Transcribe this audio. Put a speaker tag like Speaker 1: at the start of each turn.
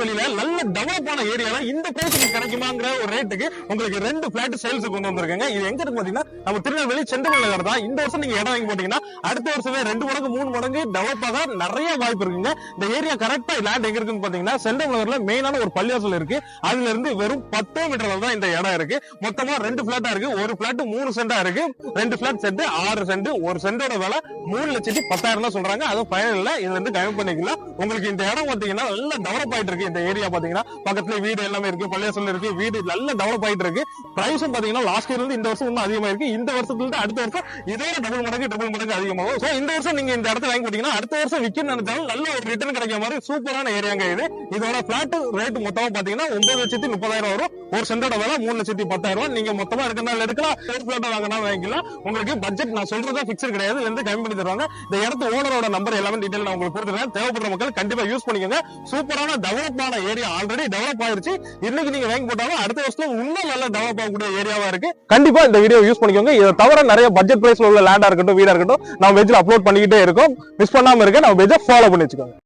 Speaker 1: திருநெல்வேலியில நல்ல டெவலப்பான ஏரியால இந்த பிரைஸுக்கு கிடைக்குமாங்கிற ஒரு ரேட்டுக்கு உங்களுக்கு 2 பிளாட் சேல்ஸ் கொண்டு வந்திருக்காங்க. இது எங்க இருக்கு பாத்தீங்கன்னா நம்ம திருநெல்வேலி செந்தமிழ் நகர் தான். இந்த வருஷம் நீங்க இடம் வாங்கி போட்டீங்கன்னா அடுத்த வருஷமே 2 மடங்கு 3 மடங்கு டெவலப் ஆக நிறைய வாய்ப்பு இருக்குங்க. இந்த ஏரியா கரெக்டா லேண்ட் எங்க இருக்குன்னு பாத்தீங்கன்னா செந்தமிழ் நகர்ல மெயினான ஒரு பள்ளிவாசல் இருக்கு. அதுல இருந்து வெறும் 10 மீட்டர்ல தான் இந்த இடம் இருக்கு. மொத்தமா 2 பிளாட்டா இருக்கு. ஒரு பிளாட் 3 சென்டா இருக்கு. 2 பிளாட் செட் 6 சென்ட். ஒரு சென்டோட விலை 3,10,000 தான் சொல்றாங்க. அதுவும் பயன் இல்ல. இதுல இருந்து கம்மி பண்ணிக்கலாம். உங்களுக்கு இந்த இடம் பாத்தீங்கன்னா நல்லா டெவலப் ஆயிட்டு இருக்கு. இந்த ஏரியா பாத்தீங்கன்னா பக்கத்துல வீடு எல்லாமே இருக்கு, பள்ளிவாசல் இருக்கு, வீடு நல்லா டெவலப் ஆயிட்டு இருக்கு. பிரைஸும் பாத்தீங்கன்னா லாஸ்ட் இயர்ல இருந்து இந்த வருஷம் இன்னும் அதிகமா இருக்கு. இந்த வருஷத்துல இருந்து அடுத்த வருஷம் இதோட டபுள் மடங்கு அதிகமாகும். சோ இந்த வருஷம் நீங்க இந்த இடத்த வாங்கி போட்டீங்கன்னா அடுத்த வருஷம் விற்கணும்னு நினைச்சாலும் நல்ல ஒரு ரிட்டர்ன் கிடைக்கிற மாதிரி சூப்பரான ஏரியாங்க இது. இதோட பிளாட் ரேட் மொத்தமா பாத்தீங்கன்னா 9,30,000 வரும். ஒரு சென்டோட விலை 3,10,000. நீங்க மொத்தமா இருக்கிறனால எடுக்கலாம், ஒரு பிளாட் வாங்கினா வாங்கிக்கலாம். உங்களுக்கு பட்ஜெட் நான் சொல்றதா பிக்சர் கிடையாது. இதுல இருந்து கம்மி பண்ணி தருவாங்க. இந்த இடத்து ஓனரோட நம்பர் எல்லாமே டீடைல் நான் உங்களுக்கு கொடுத்துறேன். தேவைப்படுற மக்கள் கண்டிப்பா யூஸ் பண்ணிக்கோங்க. சூப்பரான டெவலப்பான ஏரியா, ஆல்ரெடி டெவலப் ஆயிருச்சு. இன்னைக்கு நீங்க வாங்கி போட்டாலும் அடுத்த வருஷம் இன்னும் நல்லா டெவலப் ஆகக்கூடிய ஏரியாவா இருக்கு. கண்டிப்பா இந்த வீடியோ யூஸ் பண்ணிக்கோங்க. இதை தவிர நிறைய பட்ஜெட் பிரைஸ்ல உள்ள லேண்டா இருக்கட்டும், வீடா இருக்கட்டும், நம்ம வெஜ்ல அப்லோட் பண்ணிக்கிட்டே இருக்கோம். மிஸ் பண்ணாம இருக்க நம்ம வெஜ்ஜை ஃபாலோ பண்ணி வச்சுக்கோங்க.